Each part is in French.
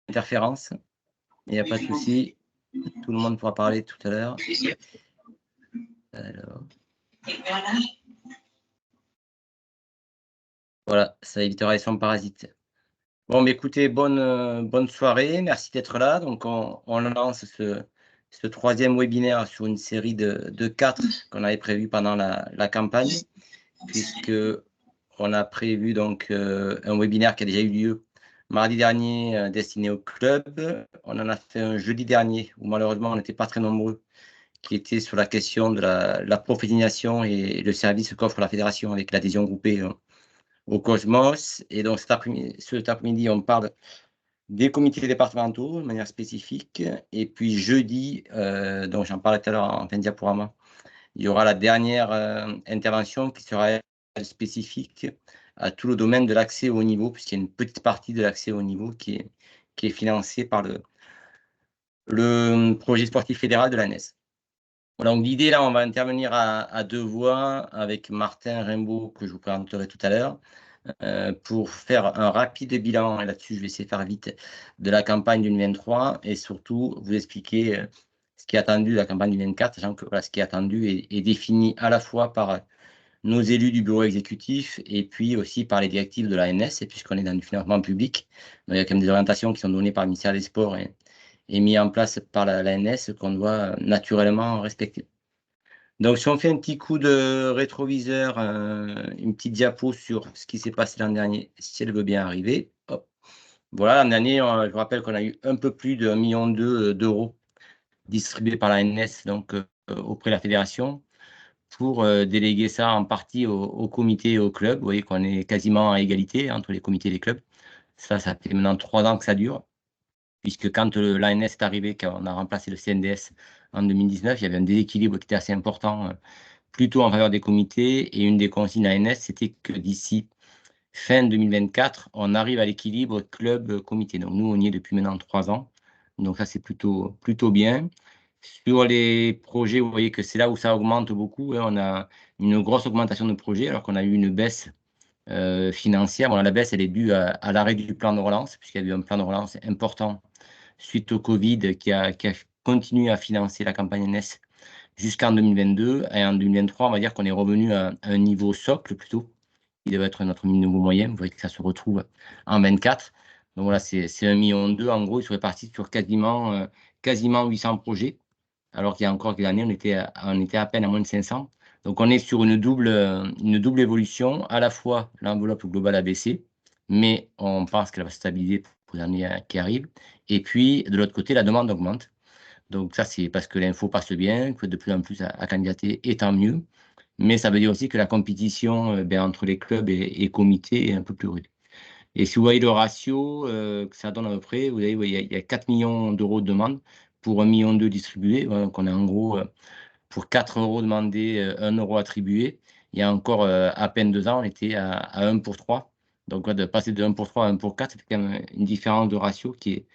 interférence. Il n'y a pas de souci. Tout le monde pourra parler tout à l'heure. Alors. Voilà, ça évitera les sons parasites. Bon, mais écoutez, bonne soirée. Merci d'être là. Donc, on lance ce troisième webinaire sur une série de 4 qu'on avait prévu pendant la campagne, puisque on a prévu donc un webinaire qui a déjà eu lieu mardi dernier destiné au club. On en a fait un jeudi dernier où malheureusement on n'était pas très nombreux, qui était sur la question de la professionnalisation et le service qu'offre la fédération avec l'adhésion groupée au Cosmos. Et donc cet après-midi, on parle des comités départementaux de manière spécifique. Et puis jeudi, donc j'en parlais tout à l'heure en fin de diaporama, il y aura la dernière intervention qui sera spécifique à tout le domaine de l'accès au niveau, puisqu'il y a une petite partie de l'accès au niveau qui est financée par le projet sportif fédéral de l'ANES. Voilà, donc l'idée, là, on va intervenir à deux voix avec Martin Rimbaud, que je vous présenterai tout à l'heure, pour faire un rapide bilan, et là-dessus, je vais essayer de faire vite, de la campagne 2023 et surtout vous expliquer ce qui est attendu de la campagne 2024, sachant que voilà, ce qui est attendu est défini à la fois par nos élus du bureau exécutif et puis aussi par les directives de l'ANS, et puisqu'on est dans du financement public, donc il y a quand même des orientations qui sont données par le ministère des Sports et mis en place par l'ANS qu'on doit naturellement respecter. Donc, si on fait un petit coup de rétroviseur, une petite diapo sur ce qui s'est passé l'an dernier, si elle veut bien arriver. Hop. Voilà, l'an dernier, je vous rappelle qu'on a eu un peu plus de 1,2 million d'euros distribués par l'ANS, donc auprès de la fédération, pour déléguer ça en partie au comité et au club. Vous voyez qu'on est quasiment à égalité entre les comités et les clubs. Ça fait maintenant 3 ans que ça dure, puisque quand l'ANS est arrivé, quand on a remplacé le CNDS en 2019, il y avait un déséquilibre qui était assez important, plutôt en faveur des comités. Et une des consignes ANS, c'était que d'ici fin 2024, on arrive à l'équilibre club-comité. Donc, nous, on y est depuis maintenant 3 ans. Donc, ça, c'est plutôt bien. Sur les projets, vous voyez que c'est là où ça augmente beaucoup. Hein. On a une grosse augmentation de projets, alors qu'on a eu une baisse financière. Bon, la baisse, elle est due à l'arrêt du plan de relance, puisqu'il y a eu un plan de relance important suite au Covid qui a continué à financer la campagne NS jusqu'en 2022. Et en 2023, on va dire qu'on est revenu à un niveau socle plutôt. Il devait être notre niveau moyen. Vous voyez que ça se retrouve en 24. Donc voilà, c'est 1,2 million. En gros, ils sont répartis sur quasiment 800 projets. Alors qu'il y a encore quelques années, on était à peine à moins de 500. Donc on est sur une double évolution. À la fois, l'enveloppe globale a baissé, mais on pense qu'elle va se stabiliser pour les années qui arrivent. Et puis, de l'autre côté, la demande augmente. Donc ça, c'est parce que l'info passe bien, que de plus en plus à candidater, et tant mieux. Mais ça veut dire aussi que la compétition entre les clubs et comités est un peu plus rude. Et si vous voyez le ratio que ça donne à peu près, vous voyez, il y a 4 millions d'euros de demande pour 1,2 million distribués. Donc on est en gros, pour 4 euros demandés, 1 euro attribué. Il y a encore à peine 2 ans, on était à 1 pour 3. Donc de passer de 1 pour 3 à 1 pour 4, ça fait quand même une différence de ratio qui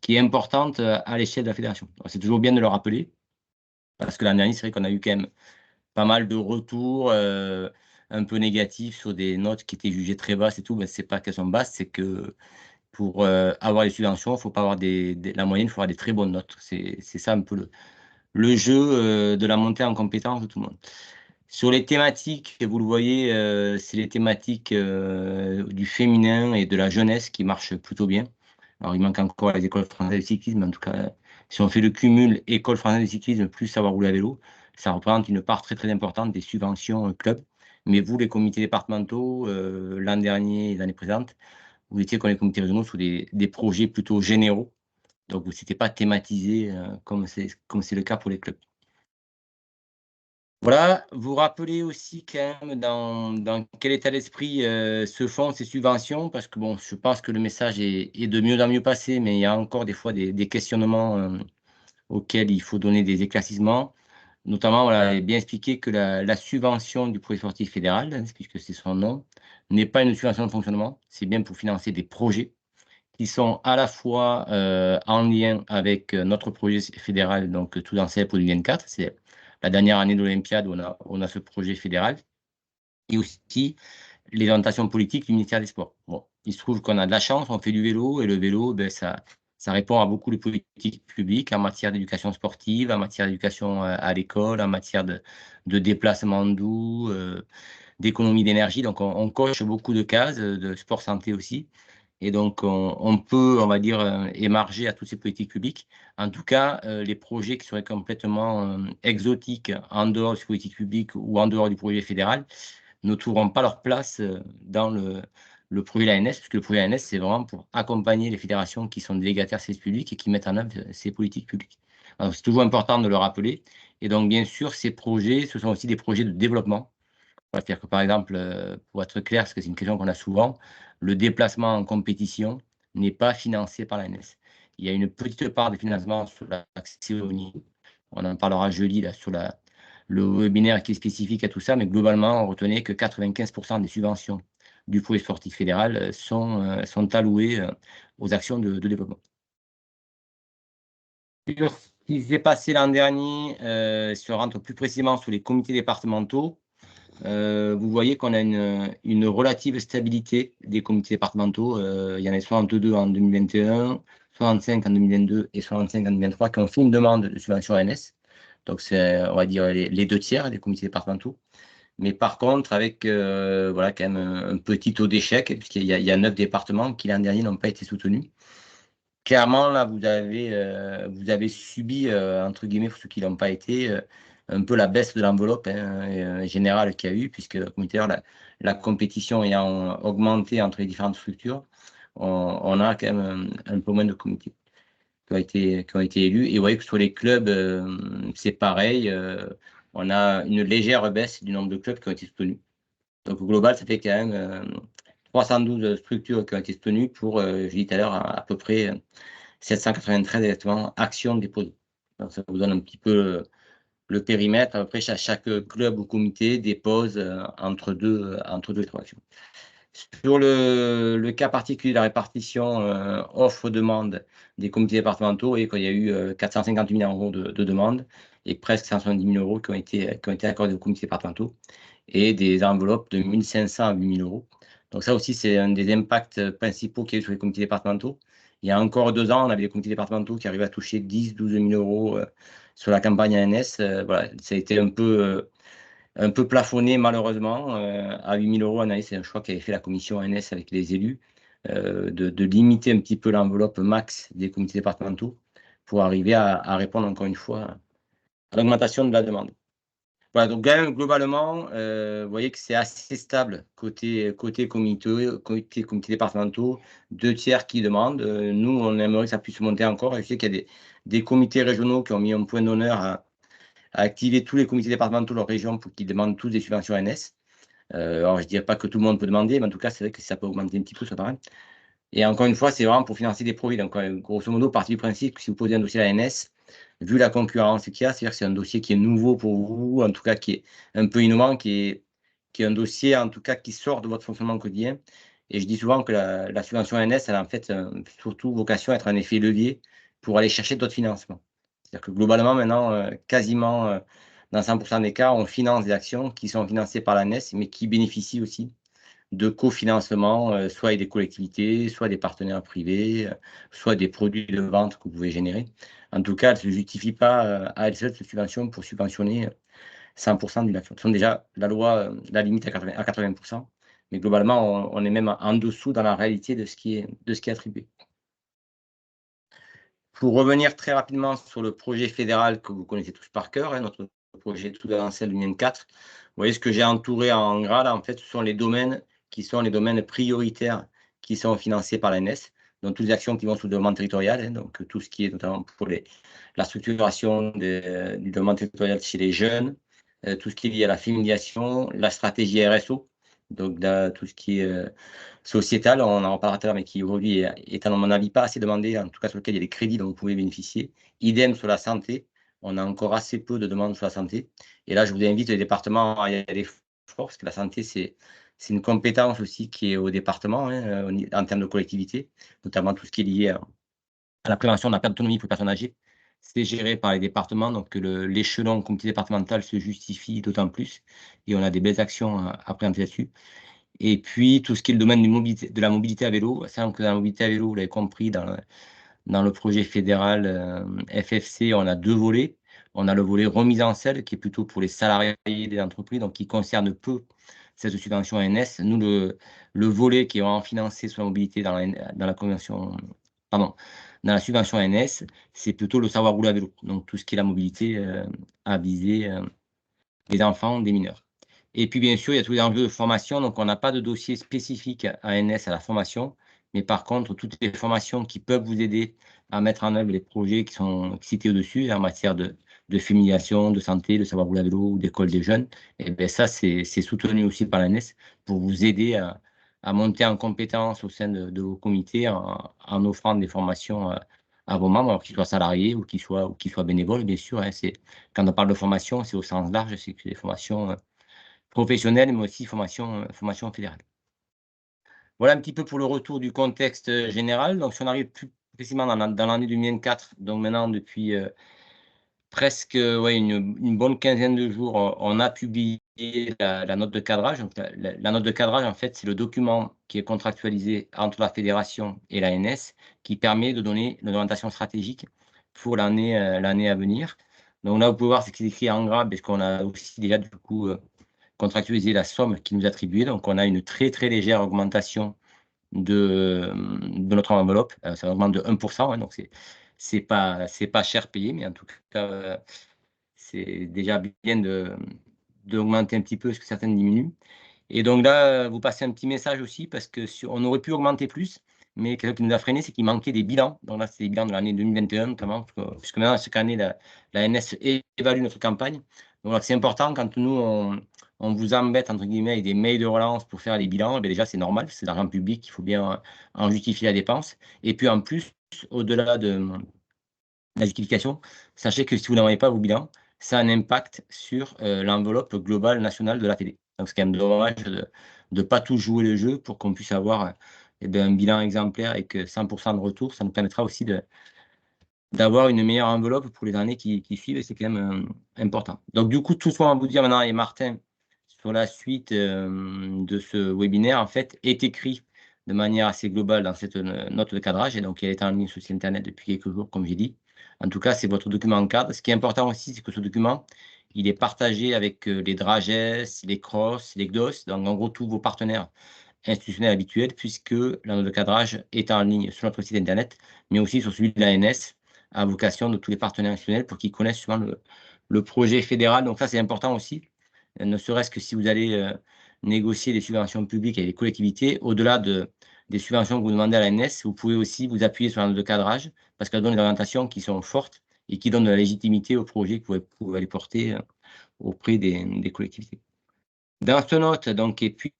est importante à l'échelle de la fédération. C'est toujours bien de le rappeler, parce que l'an dernier, c'est vrai qu'on a eu quand même pas mal de retours un peu négatifs sur des notes qui étaient jugées très basses et tout. Mais ce n'est pas qu'elles sont basses, c'est que pour avoir les subventions, il ne faut pas avoir la moyenne, il faut avoir des très bonnes notes. C'est ça un peu le jeu de la montée en compétence de tout le monde. Sur les thématiques, vous le voyez, c'est les thématiques du féminin et de la jeunesse qui marchent plutôt bien. Alors, il manque encore les écoles françaises de cyclisme. En tout cas, si on fait le cumul école française de cyclisme plus savoir rouler à vélo, ça représente une part très, très importante des subventions club. Mais vous, les comités départementaux, l'an dernier et l'année présente, vous étiez comme les comités régionaux sur des projets plutôt généraux. Donc, vous n'étiez pas thématisé comme c'est le cas pour les clubs. Voilà, vous rappelez aussi quand même dans quel état d'esprit se font ces subventions, parce que bon, je pense que le message est de mieux en mieux passé, mais il y a encore des fois des questionnements auxquels il faut donner des éclaircissements. Notamment, voilà, bien expliquer que la subvention du projet sportif fédéral, hein, puisque c'est son nom, n'est pas une subvention de fonctionnement, c'est bien pour financer des projets qui sont à la fois en lien avec notre projet fédéral, donc tout dans pour 2024, c'est la dernière année de l'Olympiade où on a ce projet fédéral, et aussi les orientations politiques du ministère des Sports. Bon, il se trouve qu'on a de la chance, on fait du vélo, et le vélo, ben, ça Ça répond à beaucoup de politiques publiques en matière d'éducation sportive, en matière d'éducation à l'école, en matière de déplacement doux, d'économie d'énergie. Donc, on coche beaucoup de cases, de sport santé aussi. Et donc, on peut, on va dire, émarger à toutes ces politiques publiques. En tout cas, les projets qui seraient complètement exotiques en dehors des politiques publiques ou en dehors du projet fédéral ne trouveront pas leur place dans le projet ANS, puisque le projet ANS, c'est vraiment pour accompagner les fédérations qui sont délégataires de services publics et qui mettent en œuvre ces politiques publiques. Alors, c'est toujours important de le rappeler. Et donc, bien sûr, ces projets, ce sont aussi des projets de développement. C'est-à-dire que, par exemple, pour être clair, parce que c'est une question qu'on a souvent, le déplacement en compétition n'est pas financé par l'ANS. Il y a une petite part de financement sur l'accès au niveau. On en parlera jeudi là, sur le webinaire qui est spécifique à tout ça, mais globalement, on retenait que 95% des subventions du projet sportif fédéral sont allouées aux actions de développement. Sur ce qui s'est passé l'an dernier, si on rentre plus précisément sur les comités départementaux, vous voyez qu'on a une relative stabilité des comités départementaux. Il y en a 62 en 2021, 65 en 2022 et 65 en 2023 qui ont fait une demande de subvention ANS. Donc, c'est, on va dire, les 2/3 des comités départementaux. Mais par contre, avec voilà, quand même un petit taux d'échec, puisqu'il y a 9 départements qui l'an dernier n'ont pas été soutenus. Clairement, là, vous avez subi, entre guillemets, pour ceux qui ne l'ont pas été, un peu la baisse de l'enveloppe générale qu'il y a eu, puisque, comme tout à l'heure, la compétition ayant augmenté entre les différentes structures, on a quand même un peu moins de comités qui ont été élus. Et vous voyez que sur les clubs, c'est pareil. On a une légère baisse du nombre de clubs qui ont été soutenus. Donc, au global, ça fait quand même 312 structures qui ont été soutenues pour, je dis tout à l'heure, à peu près 793 exactement actions déposées. Donc, ça vous donne un petit peu le périmètre. Après, chaque club ou comité dépose entre deux et trois actions. Sur le cas particulier de la répartition offre-demande des comités départementaux, vous voyez qu'il y a eu 450 000 € de demandes et presque 170 000 € qui ont été accordés aux comités départementaux et des enveloppes de 1 500 à 8 000 €. Donc ça aussi, c'est un des impacts principaux qu'il y a eu sur les comités départementaux. Il y a encore 2 ans, on avait des comités départementaux qui arrivaient à toucher 10 000 12 000 € sur la campagne ANS. Voilà, ça a été un peu plafonné malheureusement à 8 000 € en année. C'est un choix qu'avait fait la commission ANS avec les élus, de limiter un petit peu l'enveloppe max des comités départementaux pour arriver à répondre encore une fois à l'augmentation de la demande. Voilà, donc globalement, vous voyez que c'est assez stable côté comités départementaux, 2/3 qui demandent. Nous, on aimerait que ça puisse monter encore. Je sais qu'il y a des comités régionaux qui ont mis un point d'honneur à activer tous les comités départementaux de leur région pour qu'ils demandent tous des subventions ANS. Alors, je ne dirais pas que tout le monde peut demander, mais en tout cas, c'est vrai que ça peut augmenter un petit peu, ça paraît. Et encore une fois, c'est vraiment pour financer des projets. Donc, grosso modo, partie du principe que si vous posez un dossier à l'ANS, vu la concurrence qu'il y a, c'est-à-dire que c'est un dossier qui est nouveau pour vous, en tout cas qui est un peu innovant, qui est un dossier, en tout cas, qui sort de votre fonctionnement quotidien. Et je dis souvent que la subvention ANS, elle a en fait surtout vocation à être un effet levier pour aller chercher d'autres financements. C'est-à-dire que globalement, maintenant, quasiment dans 100% des cas, on finance des actions qui sont financées par l'ANS, mais qui bénéficient aussi de cofinancement, soit avec des collectivités, soit des partenaires privés, soit des produits de vente que vous pouvez générer. En tout cas, elle ne se justifie pas à elle seule, cette subvention, pour subventionner 100% d'une action. Ce sont déjà, la loi la limite à 80%, mais globalement, on est même en dessous dans la réalité de ce qui est attribué. Pour revenir très rapidement sur le projet fédéral que vous connaissez tous par cœur, notre projet Tout Avancel 2024, vous voyez ce que j'ai entouré en gras là, en fait, ce sont les domaines qui sont les domaines prioritaires qui sont financés par l'ANS, donc toutes les actions qui vont sous le développement territorial, donc tout ce qui est notamment pour la structuration du développement territorial chez les jeunes, tout ce qui est lié à la féminisation, la stratégie RSO, donc tout ce qui est sociétal, on en reparlera tout à l'heure, mais qui aujourd'hui est à mon avis pas assez demandé, en tout cas sur lequel il y a des crédits dont vous pouvez bénéficier. Idem sur la santé, on a encore assez peu de demandes sur la santé. Et là, je vous invite les départements à y aller fort, parce que la santé, c'est une compétence aussi qui est au département, en termes de collectivité, notamment tout ce qui est lié à la prévention de la perte d'autonomie pour les personnes âgées. C'est géré par les départements, donc l'échelon comité départemental se justifie d'autant plus, et on a des belles actions à présenter là-dessus. Et puis, tout ce qui est le domaine de la mobilité à vélo, sachant que dans la mobilité à vélo, vous l'avez compris, dans dans le projet fédéral FFC, on a 2 volets. On a le volet remise en selle, qui est plutôt pour les salariés des entreprises, donc qui concerne peu cette subvention ANS. Nous, le volet qui est vraiment financé sur la mobilité dans la convention, pardon, dans la subvention ANS, c'est plutôt le savoir rouler à vélo. Donc, tout ce qui est la mobilité à viser des enfants, des mineurs. Et puis, bien sûr, il y a tous les enjeux de formation. Donc, on n'a pas de dossier spécifique à ANS à la formation. Mais par contre, toutes les formations qui peuvent vous aider à mettre en œuvre les projets qui sont cités au-dessus en matière de féminisation, de santé, de savoir rouler à vélo ou d'école des jeunes, et bien ça, c'est soutenu aussi par l'ANS pour vous aider à monter en compétence au sein de vos comités en offrant des formations à vos membres, alors qu'ils soient salariés ou qu'ils soient bénévoles, bien sûr. Hein, quand on parle de formation, c'est au sens large, c'est des formations professionnelles, mais aussi formation fédérale. Voilà un petit peu pour le retour du contexte général. Donc, si on arrive plus précisément dans l'année 2024, donc maintenant depuis presque ouais, une bonne quinzaine de jours, on a publié la note de cadrage. Donc, la note de cadrage, en fait, c'est le document qui est contractualisé entre la fédération et l'ANS qui permet de donner une orientation stratégique pour l'année à venir. Donc là, vous pouvez voir ce qui est écrit en gras, parce qu'on a aussi déjà du coup contractualisé la somme qui nous est attribuée. Donc, on a une très, très légère augmentation de notre enveloppe. Ça augmente de 1%, hein, donc c'est pas cher payé, mais en tout cas, c'est déjà bien d'augmenter un petit peu, parce que certaines diminuent. Et donc là, vous passez un petit message aussi, parce que on aurait pu augmenter plus, mais quelque chose qui nous a freiné, c'est qu'il manquait des bilans. Donc là, c'est des bilans de l'année 2021, notamment, puisque maintenant, chaque année, la ANS évalue notre campagne. Donc c'est important quand nous, on vous embête, entre guillemets, avec des mails de relance pour faire les bilans. Eh bien, déjà, c'est normal, c'est de l'argent public, il faut bien en justifier la dépense. Et puis en plus, au-delà de la justification, sachez que si vous n'envoyez pas vos bilans, ça a un impact sur l'enveloppe globale nationale de la Fédé. Donc, c'est quand même dommage de ne pas tout jouer le jeu pour qu'on puisse avoir un bilan exemplaire avec 100% de retour. Ça nous permettra aussi d'avoir une meilleure enveloppe pour les années qui suivent, et c'est quand même important. Donc, du coup, tout ce qu'on va vous dire maintenant, et Martin, sur la suite de ce webinaire, en fait, est écrit de manière assez globale dans cette note de cadrage, et donc elle est en ligne sur le site internet depuis quelques jours, comme j'ai dit. En tout cas, c'est votre document en cadre. Ce qui est important aussi, c'est que ce document, il est partagé avec les DRAGES, les CROSS, les GDOS, donc en gros tous vos partenaires institutionnels habituels, puisque la note de cadrage est en ligne sur notre site internet, mais aussi sur celui de l'ANS, à vocation de tous les partenaires institutionnels pour qu'ils connaissent souvent le projet fédéral. Donc ça, c'est important aussi, ne serait-ce que si vous allez négocier des subventions publiques avec les collectivités, au-delà des subventions que vous demandez à l'ANS, vous pouvez aussi vous appuyer sur la note de cadrage, parce qu'elle donne des orientations qui sont fortes et qui donnent de la légitimité au projet que vous pouvez aller porter auprès des collectivités. Dans cette note, donc, et puis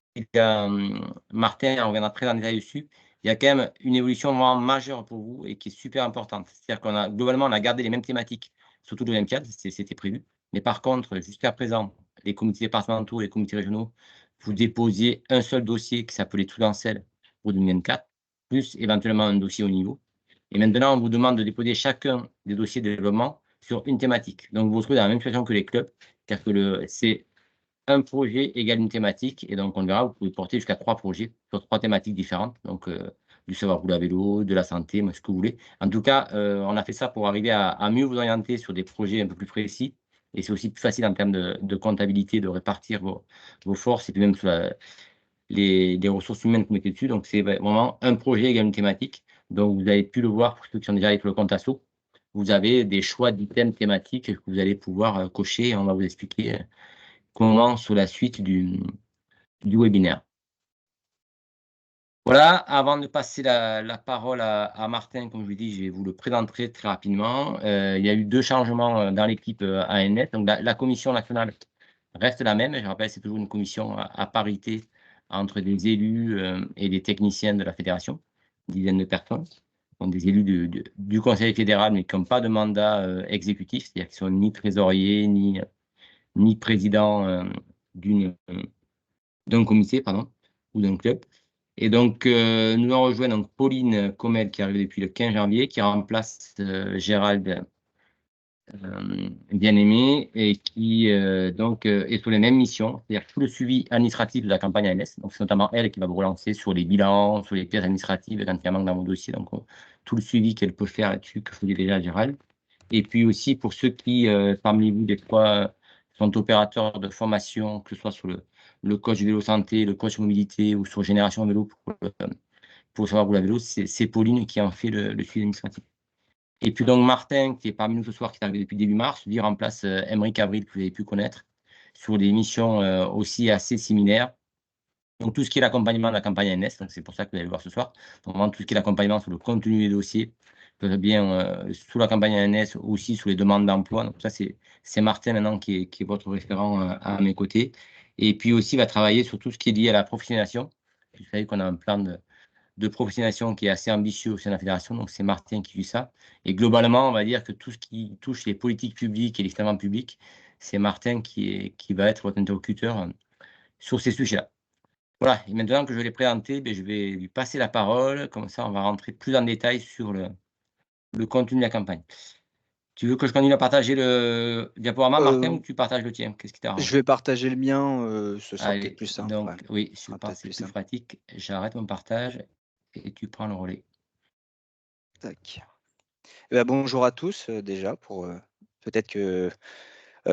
Martin, on reviendra très en détail dessus, il y a quand même une évolution vraiment majeure pour vous et qui est super importante. C'est-à-dire globalement, on a gardé les mêmes thématiques sur toute l'Olympiade, c'était prévu. Mais par contre, jusqu'à présent, les comités départementaux et les comités régionaux, vous déposiez un seul dossier qui s'appelait Tout dans Selle pour 2024, plus éventuellement un dossier au niveau. Et maintenant, on vous demande de déposer chacun des dossiers de développement sur une thématique. Donc, vous vous retrouvez dans la même situation que les clubs, car que c'est un projet égale une thématique, et donc on verra, vous pouvez porter jusqu'à 3 projets sur 3 thématiques différentes, donc du savoir rouler à vélo, de la santé, ce que vous voulez. En tout cas, on a fait ça pour arriver à mieux vous orienter sur des projets un peu plus précis, et c'est aussi plus facile en termes de comptabilité, de répartir vos forces, et puis même sur les ressources humaines que vous mettez dessus. Donc c'est vraiment un projet égale une thématique. Donc vous avez pu le voir pour ceux qui sont déjà allés pour le compte asso. Vous avez des choix d'items thématiques que vous allez pouvoir cocher, et on va vous expliquer comment sur la suite du webinaire. Voilà, avant de passer la parole à Martin, comme je vous dis, je vais vous le présenter très rapidement. Il y a eu 2 changements dans l'équipe ANS. Donc la commission nationale reste la même. Je rappelle, c'est toujours une commission à parité entre des élus et des techniciens de la fédération, une dizaine de personnes. Donc des élus du conseil fédéral, mais qui n'ont pas de mandat exécutif, c'est-à-dire qu'ils ne sont ni trésoriers, ni président d'un comité, pardon, ou d'un club. Et donc, nous en rejoint donc Pauline Comel, qui arrive depuis le 15 janvier, qui remplace Gérald bien aimée et qui donc est sur les mêmes missions, c'est-à-dire tout le suivi administratif de la campagne ANS. Donc, c'est notamment elle qui va vous relancer sur les bilans, sur les pièces administratives quand il y a un manque dans vos dossiers. Donc, tout le suivi qu'elle peut faire là-dessus, que faisait déjà Gérald. Et puis aussi, pour ceux qui, parmi vous, des fois, sont opérateurs de formation, que ce soit sur le coach vélo santé, le coach mobilité ou sur Génération Vélo pour savoir rouler à vélo, c'est Pauline qui en fait le suivi administratif. Et puis donc Martin, qui est parmi nous ce soir, qui est arrivé depuis début mars, lui remplace Aymeric Avril, que vous avez pu connaître, sur des missions aussi assez similaires. Donc tout ce qui est l'accompagnement de la campagne ANS, donc c'est pour ça que vous allez le voir ce soir. Donc vraiment tout ce qui est l'accompagnement sur le contenu des dossiers, bien sous la campagne ANS, aussi sur les demandes d'emploi. Donc ça, c'est Martin maintenant qui est votre référent à mes côtés. Et puis aussi, il va travailler sur tout ce qui est lié à la professionnalisation. Vous savez qu'on a un plan de professionnalisation qui est assez ambitieux au sein de la fédération, donc c'est Martin qui suit ça. Et globalement, on va dire que tout ce qui touche les politiques publiques et l'extrêmement public, c'est Martin qui va être votre interlocuteur sur ces sujets-là. Voilà, et maintenant que je l'ai présenté, je vais lui passer la parole, comme ça on va rentrer plus en détail sur le contenu de la campagne. Tu veux que je continue à partager le diaporama, Martin, ou tu partages le tien? Qu'est-ce qui Je t'arrange? vais partager le mien, ce sera peut-être Allez, plus simple. donc Ouais, oui, ce je sera pense peut-être que c'est plus plus simple. pratique. J'arrête mon partage et tu prends le relais. Tac. Bonjour à tous, déjà pour, peut-être que,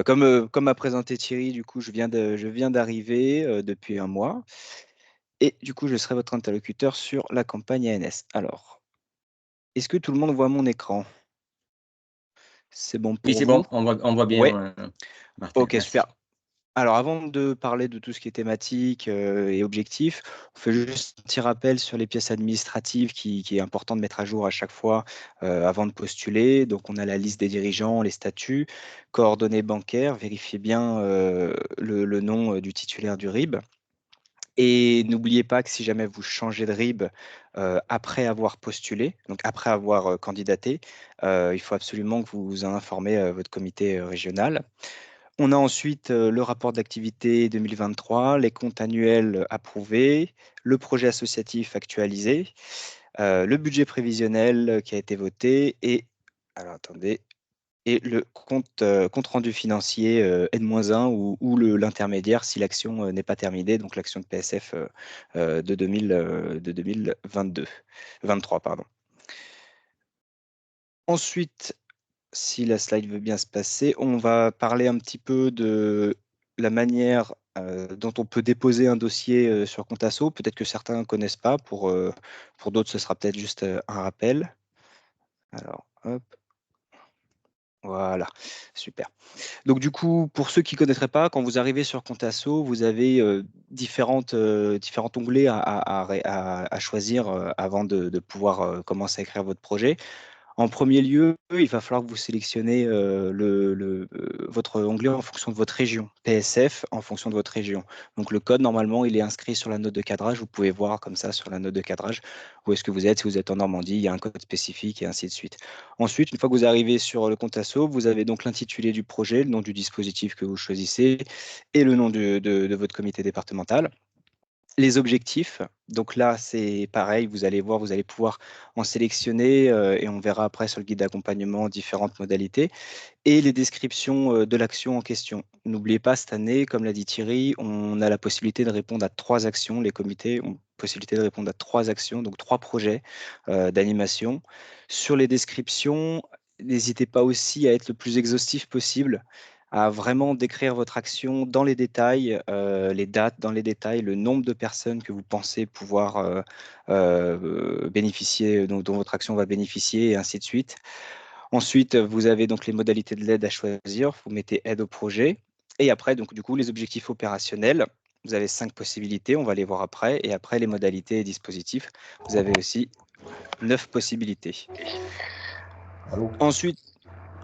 comme m'a présenté Thierry, du coup, je viens d'arriver, depuis un mois et du coup, je serai votre interlocuteur sur la campagne ANS. Alors, est-ce que tout le monde voit mon écran? C'est bon Oui, pour c'est vous? bon, on voit Ouais? bien, Martin, OK, super. merci. Alors avant de parler de tout ce qui est thématique, et objectif, on fait juste un petit rappel sur les pièces administratives qui est important de mettre à jour à chaque fois, avant de postuler. Donc on a la liste des dirigeants, les statuts, coordonnées bancaires, vérifiez bien, le nom, du titulaire du RIB et n'oubliez pas que si jamais vous changez de RIB, après avoir postulé, donc après avoir, candidaté, il faut absolument que vous en informez, votre comité, régional. On a ensuite le rapport d'activité 2023, les comptes annuels approuvés, le projet associatif actualisé, le budget prévisionnel qui a été voté et alors attendez et le compte rendu financier N-1 ou l'intermédiaire si l'action n'est pas terminée, donc l'action de PSF de 2022, 23, pardon. Ensuite, si la slide veut bien se passer, on va parler un petit peu de la manière dont on peut déposer un dossier sur Contasso. Peut-être que certains ne connaissent pas, pour d'autres, ce sera peut-être juste un rappel. Alors, hop, voilà, super. Donc du coup, pour ceux qui ne connaîtraient pas, quand vous arrivez sur Contasso, vous avez différents onglets à choisir avant de pouvoir commencer à écrire votre projet. En premier lieu, il va falloir que vous sélectionnez votre onglet en fonction de votre région, PSF en fonction de votre région. Donc le code, normalement, il est inscrit sur la note de cadrage. Vous pouvez voir comme ça sur la note de cadrage où est-ce que vous êtes. Si vous êtes en Normandie, il y a un code spécifique et ainsi de suite. Ensuite, une fois que vous arrivez sur le compte asso, vous avez donc l'intitulé du projet, le nom du dispositif que vous choisissez et le nom de votre comité départemental. Les objectifs, donc là, c'est pareil, vous allez voir, vous allez pouvoir en sélectionner et on verra après sur le guide d'accompagnement différentes modalités et les descriptions de l'action en question. N'oubliez pas, cette année, comme l'a dit Thierry, on a la possibilité de répondre à 3 actions. Les comités ont possibilité de répondre à 3 actions, donc 3 projets d'animation. Sur les descriptions, n'hésitez pas aussi à être le plus exhaustif possible, à vraiment décrire votre action dans les détails, les dates dans les détails, le nombre de personnes que vous pensez pouvoir bénéficier, dont votre action va bénéficier, et ainsi de suite. Ensuite, vous avez donc les modalités de l'aide à choisir. Vous mettez aide au projet. Et après, donc, du coup, les objectifs opérationnels. Vous avez 5 possibilités, on va les voir après. Et après, les modalités et dispositifs, vous avez aussi 9 possibilités.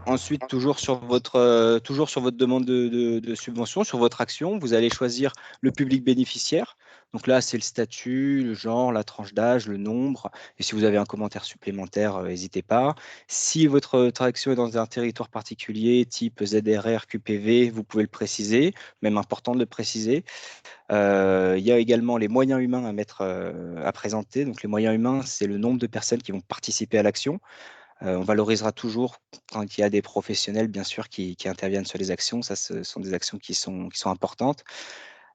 Ensuite, toujours sur votre demande de subvention, sur votre action, vous allez choisir le public bénéficiaire. Donc là, c'est le statut, le genre, la tranche d'âge, le nombre. Et si vous avez un commentaire supplémentaire, n'hésitez pas. Si votre action est dans un territoire particulier, type ZRR, QPV, vous pouvez le préciser, même important de le préciser. Il y a également les moyens humains à présenter. Donc les moyens humains, c'est le nombre de personnes qui vont participer à l'action. On valorisera toujours quand il y a des professionnels, bien sûr, qui interviennent sur les actions. Ça, ce sont des actions qui sont importantes.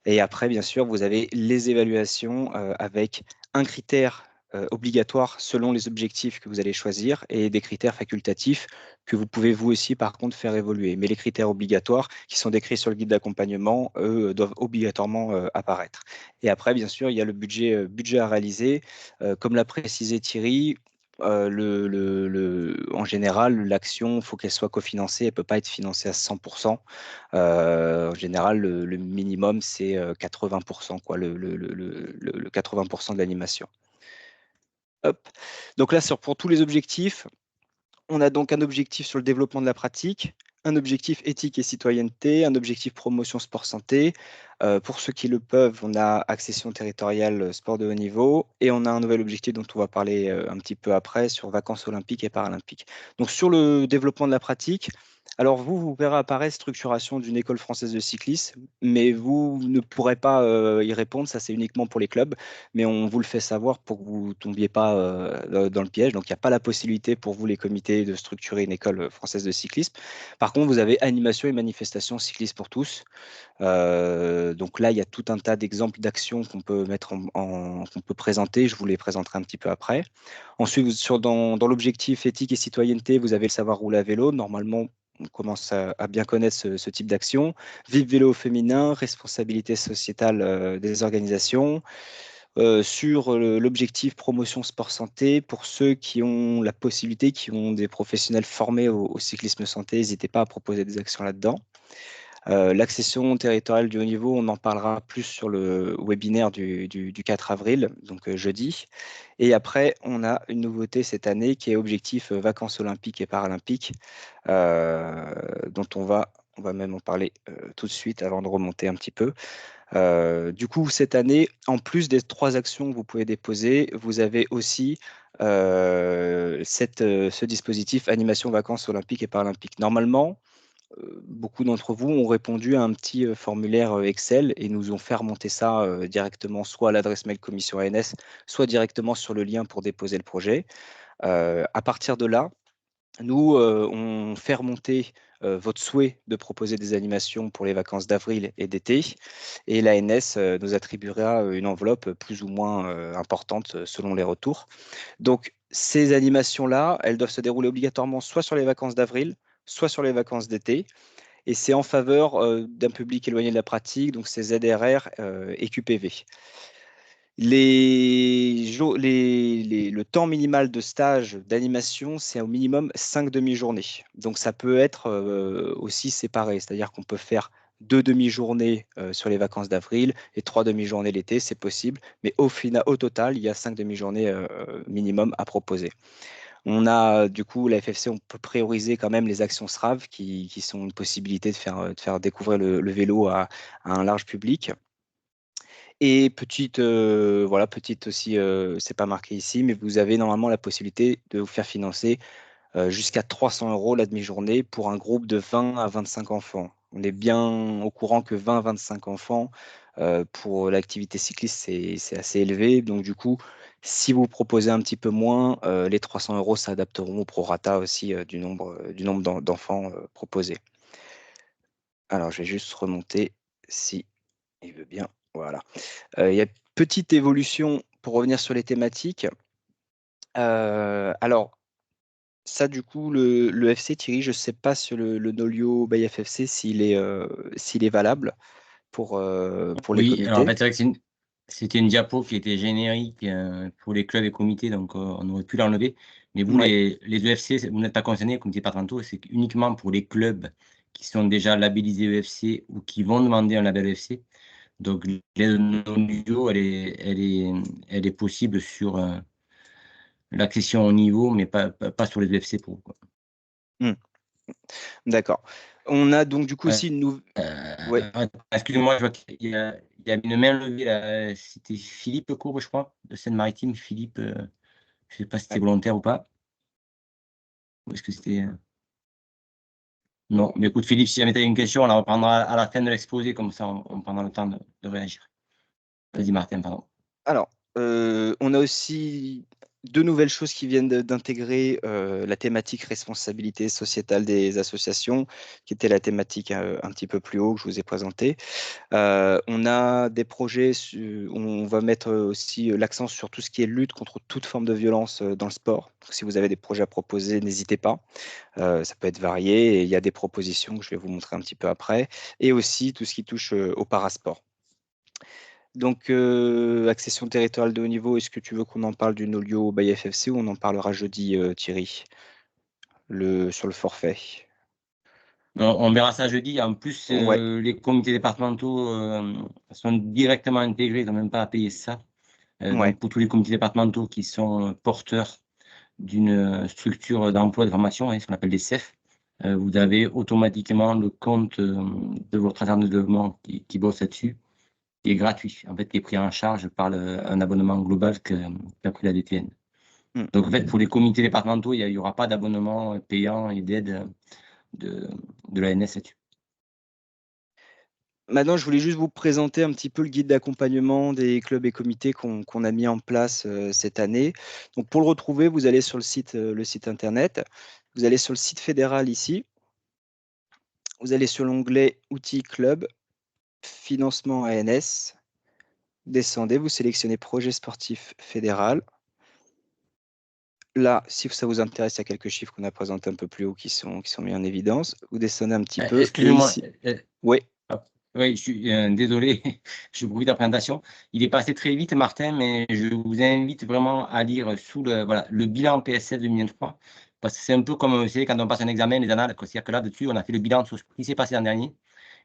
Et après, bien sûr, vous avez les évaluations avec un critère obligatoire selon les objectifs que vous allez choisir et des critères facultatifs que vous pouvez vous aussi, par contre, faire évoluer. Mais les critères obligatoires qui sont décrits sur le guide d'accompagnement, eux, doivent obligatoirement apparaître. Et après, bien sûr, il y a le budget à réaliser. Comme l'a précisé Thierry, en général, l'action, il faut qu'elle soit cofinancée, elle ne peut pas être financée à 100%. En général, le minimum, c'est 80%, quoi, le 80% de l'animation. Hop. Donc là, pour tous les objectifs, on a donc un objectif sur le développement de la pratique, un objectif éthique et citoyenneté, un objectif promotion sport santé. Pour ceux qui le peuvent, on a accession territoriale sport de haut niveau et on a un nouvel objectif dont on va parler un petit peu après sur vacances olympiques et paralympiques. Donc sur le développement de la pratique, alors vous verrez apparaître structuration d'une école française de cyclisme, mais vous ne pourrez pas y répondre, ça c'est uniquement pour les clubs, mais on vous le fait savoir pour que vous ne tombiez pas dans le piège. Donc il n'y a pas la possibilité pour vous, les comités, de structurer une école française de cyclisme. Par contre, vous avez animation et manifestation cyclisme pour tous. Donc là, il y a tout un tas d'exemples d'actions qu'on peut qu'on peut présenter. Je vous les présenterai un petit peu après. Ensuite, dans l'objectif éthique et citoyenneté, vous avez le savoir rouler à vélo. Normalement, on commence à bien connaître ce type d'action. Vive vélo féminin, responsabilité sociétale des organisations. Sur l'objectif promotion sport santé, pour ceux qui ont la possibilité, qui ont des professionnels formés au cyclisme santé, n'hésitez pas à proposer des actions là-dedans. L'accession territoriale du haut niveau, on en parlera plus sur le webinaire du 4 avril, donc jeudi. Et après, on a une nouveauté cette année qui est objectif vacances olympiques et paralympiques, dont on va même en parler tout de suite avant de remonter un petit peu. Du coup, cette année, en plus des 3 actions que vous pouvez déposer, vous avez aussi ce dispositif animation vacances olympiques et paralympiques. Normalement, beaucoup d'entre vous ont répondu à un petit formulaire Excel et nous ont fait remonter ça directement soit à l'adresse mail commission ANS, soit directement sur le lien pour déposer le projet. À partir de là, nous, on fait remonter votre souhait de proposer des animations pour les vacances d'avril et d'été, et l'ANS nous attribuera une enveloppe plus ou moins importante selon les retours. Donc, ces animations-là, elles doivent se dérouler obligatoirement soit sur les vacances d'avril, soit sur les vacances d'été, et c'est en faveur d'un public éloigné de la pratique, donc c'est ZRR et QPV. Le temps minimal de stage d'animation, c'est au minimum 5 demi-journées. Donc ça peut être aussi séparé, c'est-à-dire qu'on peut faire 2 demi-journées sur les vacances d'avril et 3 demi-journées l'été, c'est possible. Mais au total, il y a 5 demi-journées minimum à proposer. On a du coup la FFC, on peut prioriser quand même les actions SRAV qui sont une possibilité de faire découvrir le vélo à un large public. Et petite aussi, c'est pas marqué ici, mais vous avez normalement la possibilité de vous faire financer jusqu'à 300 € la demi-journée pour un groupe de 20 à 25 enfants. On est bien au courant que 20 à 25 enfants pour l'activité cycliste, c'est assez élevé. Donc du coup, si vous proposez un petit peu moins, les 300 € s'adapteront au prorata aussi du nombre d'enfants proposés. Alors, je vais juste remonter si il veut bien. Voilà. Il y a petite évolution pour revenir sur les thématiques. Alors, ça, du coup, le FC, Thierry, je ne sais pas sur le Nolio by FFC s'il est valable pour les Oui, alors en comités. fait, c'est vrai que c'était une diapo qui était générique pour les clubs et comités, donc on aurait pu l'enlever. Mais vous, Oui, les EFC, vous n'êtes pas concernés, les comités parental, c'est uniquement pour les clubs qui sont déjà labellisés EFC ou qui vont demander un label EFC. Donc l'aide non-UO, elle est possible sur l'accession au niveau, mais pas sur les EFC Pro, quoi. d'accord. On a donc du coup aussi une nouvelle. Ouais. Excusez-moi, je vois il y a une main levée là. C'était Philippe Courbe, je crois, de Seine-Maritime. Philippe, je ne sais pas si c'était volontaire ou pas. Ou est-ce que c'était. Non, mais écoute, Philippe, si jamais tu as une question, on la reprendra à la fin de l'exposé, comme ça on prendra le temps de réagir. Vas-y, Martin, pardon. Alors, on a aussi deux nouvelles choses qui viennent d'intégrer la thématique responsabilité sociétale des associations, qui était la thématique un petit peu plus haut que je vous ai présentée. On a des projets, on va mettre aussi l'accent sur tout ce qui est lutte contre toute forme de violence dans le sport. Donc, si vous avez des projets à proposer, n'hésitez pas. Ça peut être varié et il y a des propositions que je vais vous montrer un petit peu après. Et aussi tout ce qui touche au parasport. Donc, accession territoriale de haut niveau, est-ce que tu veux qu'on en parle du Nolio by FFC ou on en parlera jeudi, Thierry, sur le forfait? On verra ça jeudi. En plus, Ouais, les comités départementaux sont directement intégrés, ils n'ont même pas à payer ça. ouais. Donc, pour tous les comités départementaux qui sont porteurs d'une structure d'emploi et de formation, ce qu'on appelle des CEF, vous avez automatiquement le compte de votre agent de développement qui bosse là-dessus, qui est gratuit, en fait, qui est pris en charge par un abonnement global qu'a pris la DTN. Hmm. Donc, en fait, pour les comités départementaux, il n'y aura pas d'abonnement payant et d'aide de l'ANS là-dessus. Maintenant, je voulais juste vous présenter un petit peu le guide d'accompagnement des clubs et comités qu'on a mis en place cette année. Donc, pour le retrouver, vous allez sur le site internet. Vous allez sur le site fédéral ici. Vous allez sur l'onglet Outils Club, Financement ANS. Descendez, vous sélectionnez Projet sportif fédéral. Là, si ça vous intéresse, il y a quelques chiffres qu'on a présentés un peu plus haut qui sont mis en évidence. Vous descendez un petit peu et Excusez-moi. ici. Oui, Oui, je suis désolé, je vous de la présentation. Il est passé très vite, Martin, mais je vous invite vraiment à lire le bilan PSF 2023, parce que c'est un peu comme vous savez, quand on passe un examen, les annales, c'est-à-dire que là-dessus, on a fait le bilan sur ce qui s'est passé l'an dernier,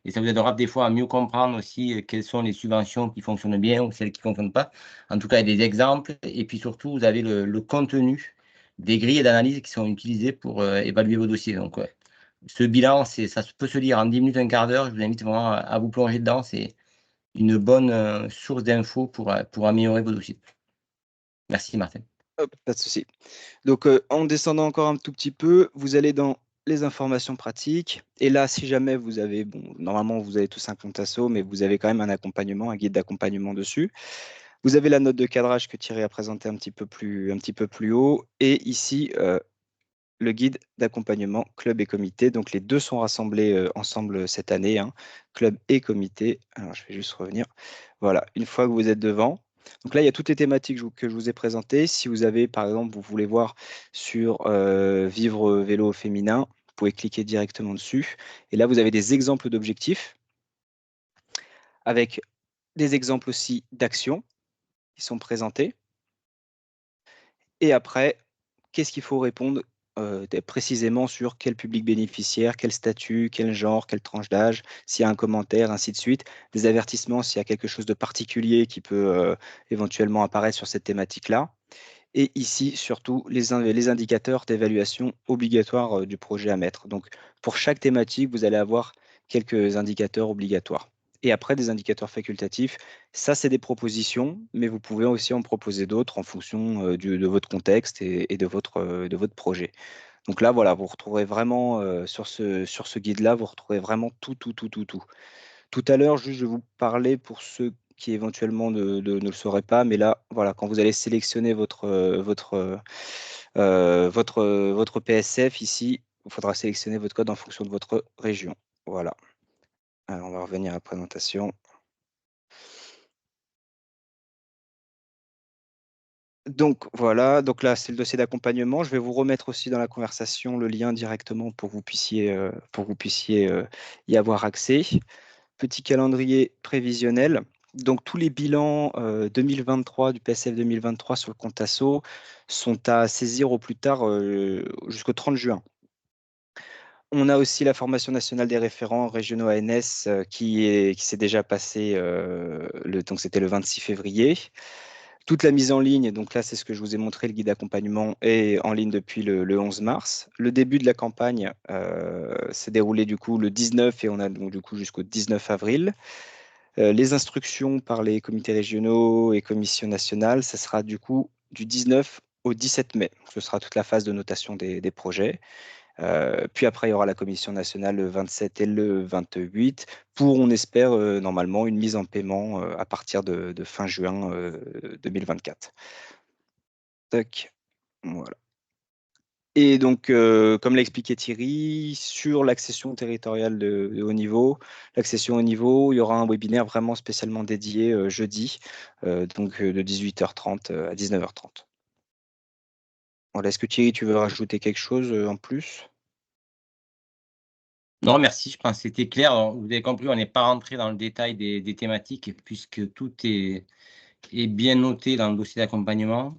et ça vous aidera des fois à mieux comprendre aussi quelles sont les subventions qui fonctionnent bien ou celles qui ne fonctionnent pas. En tout cas, il y a des exemples, et puis surtout, vous avez le contenu des grilles d'analyse qui sont utilisées pour évaluer vos dossiers. Donc, ouais. Ce bilan, ça peut se lire en 10 minutes, un quart d'heure. Je vous invite vraiment à vous plonger dedans. C'est une bonne source d'infos pour améliorer vos dossiers. Merci, Martin. hop, pas de souci. Donc, en descendant encore un tout petit peu, vous allez dans les informations pratiques. Et là, si jamais vous avez, bon, normalement, vous avez tous un compte asso, mais vous avez quand même un accompagnement, un guide d'accompagnement dessus. Vous avez la note de cadrage que Thierry a présentée un petit peu plus haut. Et ici, le guide d'accompagnement club et comité. Donc, les deux sont rassemblés ensemble cette année, hein, club et comité. Alors, je vais juste revenir. Voilà, une fois que vous êtes devant. Donc là, il y a toutes les thématiques que je vous ai présentées. Si vous avez, par exemple, vous voulez voir sur vivre vélo féminin, vous pouvez cliquer directement dessus. Et là, vous avez des exemples d'objectifs avec des exemples aussi d'actions qui sont présentés. Et après, qu'est-ce qu'il faut répondre précisément sur quel public bénéficiaire, quel statut, quel genre, quelle tranche d'âge, s'il y a un commentaire, ainsi de suite, des avertissements s'il y a quelque chose de particulier qui peut éventuellement apparaître sur cette thématique-là. Et ici, surtout, les indicateurs d'évaluation obligatoires du projet à mettre. Donc, pour chaque thématique, vous allez avoir quelques indicateurs obligatoires. Et après, des indicateurs facultatifs, ça, c'est des propositions, mais vous pouvez aussi en proposer d'autres en fonction de votre contexte et de votre projet. Donc là, voilà, vous retrouverez vraiment sur ce guide-là, vous retrouverez vraiment tout, tout, tout, tout, tout. Tout à l'heure, juste, je vais vous parler pour ceux qui éventuellement ne le sauraient pas, mais là, voilà, quand vous allez sélectionner votre PSF ici, il faudra sélectionner votre code en fonction de votre région. Voilà. Alors, on va revenir à la présentation. Donc voilà, donc là c'est le dossier d'accompagnement. Je vais vous remettre aussi dans la conversation le lien directement pour que vous puissiez y avoir accès. Petit calendrier prévisionnel. Donc tous les bilans 2023 du PSF 2023 sur le compte asso sont à saisir au plus tard jusqu'au 30 juin. On a aussi la formation nationale des référents régionaux ANS qui s'est déjà passée, donc c'était le 26 février. Toute la mise en ligne, donc là c'est ce que je vous ai montré, le guide d'accompagnement est en ligne depuis le 11 mars. Le début de la campagne s'est déroulé du coup le 19 et on a donc du coup jusqu'au 19 avril. Les instructions par les comités régionaux et commissions nationales, ça sera du coup du 19 au 17 mai. Ce sera toute la phase de notation des projets. Puis après, il y aura la commission nationale le 27 et le 28 pour, on espère, normalement, une mise en paiement à partir de fin juin 2024. Tac. Voilà. Et donc, comme l'a expliqué Thierry, sur l'accession territoriale de haut niveau, l'accession au niveau, il y aura un webinaire vraiment spécialement dédié jeudi, donc de 18h30 à 19h30. Voilà, est-ce que Thierry, tu veux rajouter quelque chose en plus? Non, merci, je pense que c'était clair. Alors, vous avez compris, on n'est pas rentré dans le détail des thématiques puisque tout est bien noté dans le dossier d'accompagnement.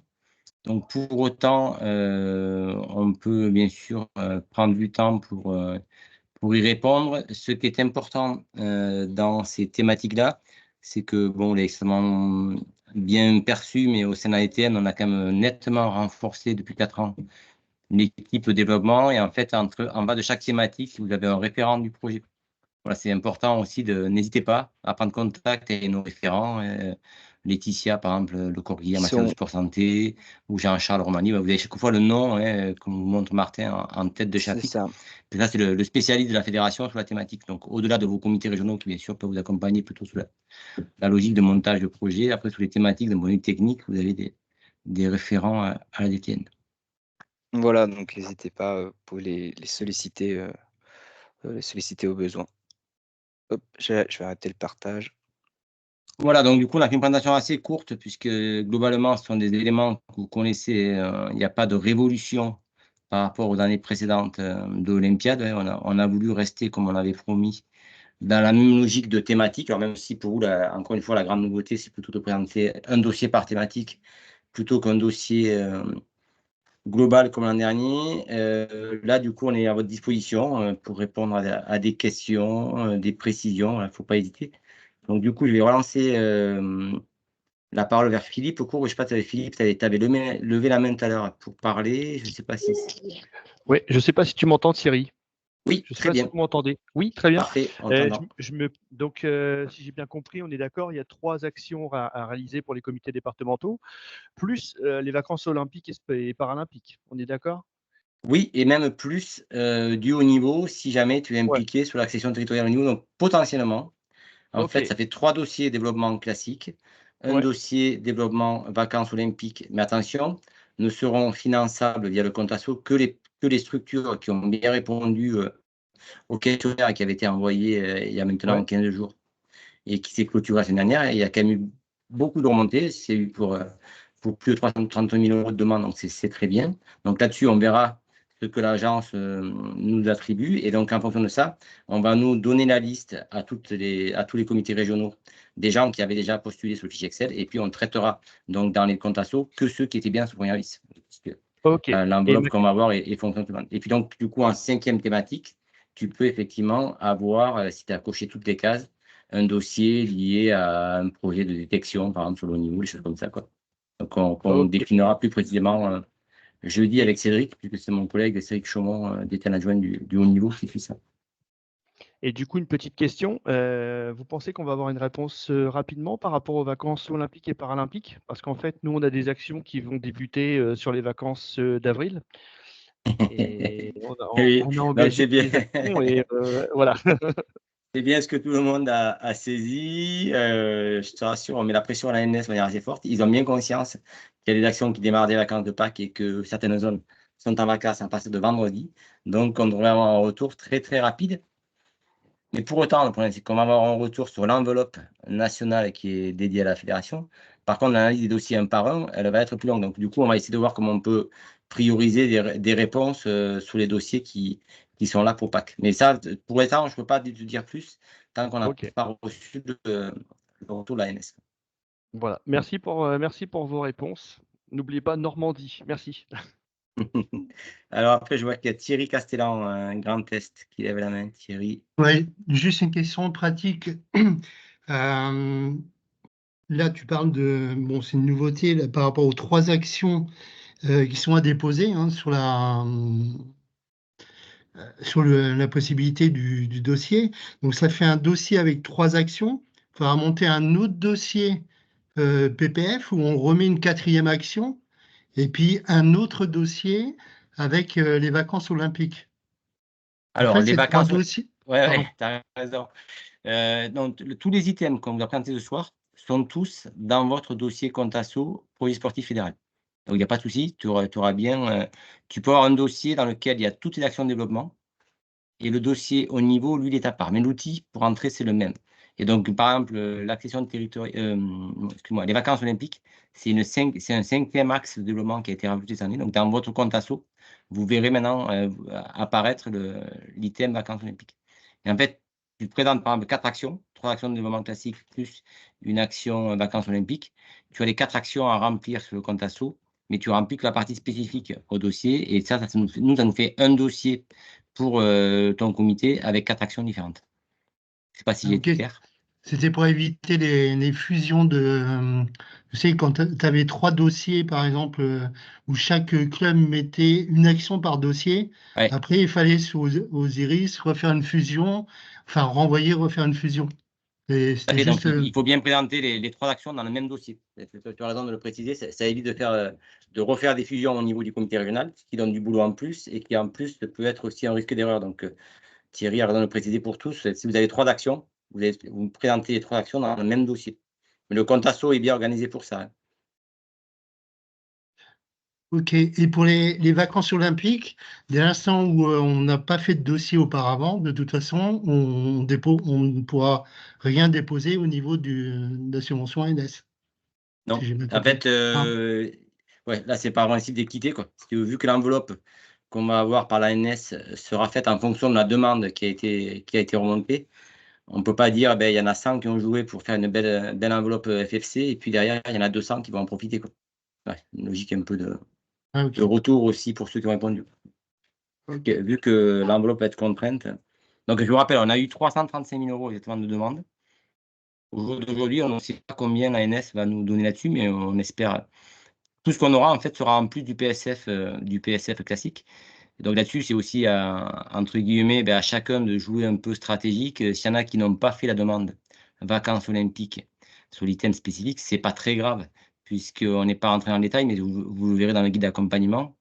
Donc, pour autant, on peut bien sûr prendre du temps pour y répondre. Ce qui est important dans ces thématiques-là, c'est que, bon, on est extrêmement bien perçu, mais au sein de l'AETN, on a quand même nettement renforcé depuis 4 ans l'équipe développement. Et en fait, en bas de chaque thématique, vous avez un référent du projet. Voilà, c'est important aussi n'hésitez pas à prendre contact avec nos référents. Laetitia, par exemple, Le Corrier en Ils matière de sont, sport santé, ou Jean-Charles Romani. Bah, vous avez chaque fois le nom, comme vous montre Martin, en tête de c'est chapitre. ça. Et ça, c'est le spécialiste de la fédération sur la thématique. Donc, au-delà de vos comités régionaux qui, bien sûr, peuvent vous accompagner plutôt sur la logique de montage de projet, après, sur les thématiques d'un point de vue technique, vous avez des référents à la DTN. Voilà, donc n'hésitez pas pour les solliciter au besoin. Hop, je vais arrêter le partage. Voilà, donc du coup, on a fait une présentation assez courte, puisque globalement, ce sont des éléments que vous connaissez. Il n'y a pas de révolution par rapport aux années précédentes de l'Olympiade. On a voulu rester, comme on avait promis, dans la même logique de thématique. Alors, même si pour vous, encore une fois, la grande nouveauté, c'est plutôt de présenter un dossier par thématique plutôt qu'un dossier global comme l'an dernier. Là, du coup, on est à votre disposition pour répondre à des questions, des précisions. Il ne faut pas hésiter. Donc, du coup, je vais relancer la parole vers Philippe. Au cours, je ne sais pas, Philippe, tu avais levé la main tout à l'heure pour parler. Je ne sais pas si. Oui, je ne sais pas si tu m'entends, Thierry. Oui, Je ne sais très pas si bien. vous m'entendez. Oui, très bien. Parfait, on t'entend. Donc, si j'ai bien compris, on est d'accord, il y a 3 actions à réaliser pour les comités départementaux, plus les vacances olympiques et paralympiques. On est d'accord? Oui, et même plus du haut niveau, si jamais tu es Ouais. impliqué sur l'accession territoriale au niveau. Donc, potentiellement, en Ok. fait, ça fait 3 dossiers développement classique, un Ouais. dossier développement vacances olympiques, mais attention, ne seront finançables via le compte asso que les structures qui ont bien répondu au questionnaire qui avait été envoyé il y a maintenant Ouais. 15 jours et qui s'est clôturé la semaine dernière. Et il y a quand même eu beaucoup de remontées. C'est eu pour plus de 330 000 euros de demande, donc c'est très bien. Donc là-dessus, on verra ce que l'agence nous attribue. Et donc, en fonction de ça, on va nous donner la liste à tous les comités régionaux des gens qui avaient déjà postulé sur le fichier Excel. Et puis, on traitera donc dans les comptes assos que ceux qui étaient bien sur première liste. Parce que Ok. Et l'enveloppe qu'on va avoir est fonctionnelle. Et puis, donc, du coup, en 5e thématique, tu peux effectivement avoir, si tu as coché toutes les cases, un dossier lié à un projet de détection, par exemple, sur le haut niveau, des choses comme ça, quoi. Donc, on ok. déclinera plus précisément jeudi Et, avec Cédric, puisque c'est mon collègue Cédric Chaumont, détenu adjoint du haut niveau, qui fait ça. et du coup, une petite question. Vous pensez qu'on va avoir une réponse rapidement par rapport aux vacances olympiques et paralympiques? Parce qu'en fait, nous, on a des actions qui vont débuter sur les vacances d'avril. Et Oui, on a donc engagé c'est bien. des actions et voilà. C'est bien ce que tout le monde a saisi. Je te rassure, on met la pression à la l'ANS de manière assez forte. Ils ont bien conscience qu'il y a des actions qui démarrent des vacances de Pâques et que certaines zones sont en vacances à partir de vendredi. Donc, on devrait avoir un retour très, très rapide. Mais pour autant, le problème, c'est qu'on va avoir un retour sur l'enveloppe nationale qui est dédiée à la fédération. Par contre, l'analyse des dossiers un par un, elle va être plus longue. Donc, du coup, on va essayer de voir comment on peut prioriser des réponses sur les dossiers qui sont là pour Pâques. Mais ça, pour l'instant, je ne peux pas te dire plus tant qu'on n'a Ok. pas reçu le retour de l'ANS. Voilà. Merci pour vos réponses. N'oubliez pas Normandie. Merci. Alors après, je vois qu'il y a Thierry Castellan, un grand test, qui lève la main. Thierry. Ouais, juste une question pratique. Euh, Là, tu parles de, bon, c'est une nouveauté là, par rapport aux 3 actions qui sont à déposer hein, sur la possibilité du dossier. Donc, ça fait un dossier avec 3 actions. Il faudra monter un autre dossier PPF où on remet une 4e action et puis un autre dossier avec les vacances olympiques. En Alors, fait, les c'est 3 vacances. dossiers. Ouais, Pardon. tu as raison. Donc, tous les items qu'on vous a présentés ce soir sont tous dans votre dossier compte asso projet sportif fédéral. Donc, il n'y a pas de souci, tu auras bien, tu peux avoir un dossier dans lequel il y a toutes les actions de développement et le dossier au niveau, lui, il est à part. Mais l'outil pour entrer, c'est le même. Et donc, par exemple, l'accession territoriale, excuse-moi, les vacances olympiques, c'est un 5e axe de développement qui a été rajouté cette année. Donc, dans votre compte asso, vous verrez maintenant apparaître l'item vacances olympiques. Et en fait, tu présentes par exemple 4 actions, 3 actions de développement classique plus une action vacances olympiques. Tu as les 4 actions à remplir sur le compte asso, mais tu remplis que la partie spécifique au dossier. Et ça nous fait un dossier pour ton comité avec 4 actions différentes. Je ne sais pas si j'ai été Ok. clair. C'était pour éviter les fusions de. Tu sais, quand tu avais 3 dossiers, par exemple, où chaque club mettait une action par dossier, Ouais, après, il fallait sur Osiris refaire une fusion, enfin, renvoyer, refaire une fusion. Et tout à c'était fait. Donc, juste. il faut bien présenter les 3 actions dans le même dossier. Tu as raison de le préciser. Ça évite de refaire des fusions au niveau du comité régional, ce qui donne du boulot en plus et qui, en plus, peut être aussi un risque d'erreur. Donc, Thierry a raison de le préciser pour tous. Si vous avez 3 actions, vous présentez les 3 actions dans le même dossier. Mais le compte asso est bien organisé pour ça. Ok. Et pour les vacances olympiques, dès l'instant où on n'a pas fait de dossier auparavant, de toute façon, on ne pourra rien déposer au niveau de la subvention ANS. Si Non, j'ai bien en compris. fait, Ah, ouais, là, c'est par principe d'équité, quoi. Parce que vu que l'enveloppe qu'on va avoir par l'ANS sera faite en fonction de la demande qui a été remontée, on ne peut pas dire, ben, il y en a 100 qui ont joué pour faire une belle enveloppe FFC, et puis derrière, il y en a 200 qui vont en profiter, quoi. Ouais, une logique un peu de ok. retour aussi pour ceux qui ont répondu. Ok. Vu que l'enveloppe va être contrainte. Donc, je vous rappelle, on a eu 335 000 € exactement de demande. Au jour d'aujourd'hui, on ne sait pas combien l'ANS va nous donner là-dessus, mais on espère. Tout ce qu'on aura, en fait, sera en plus du PSF classique. Et donc là-dessus, c'est aussi, entre guillemets, ben, à chacun de jouer un peu stratégique. S'il y en a qui n'ont pas fait la demande vacances olympiques sur l'item spécifique, c'est pas très grave, puisqu'on n'est pas rentré en détail, mais vous le verrez dans le guide d'accompagnement.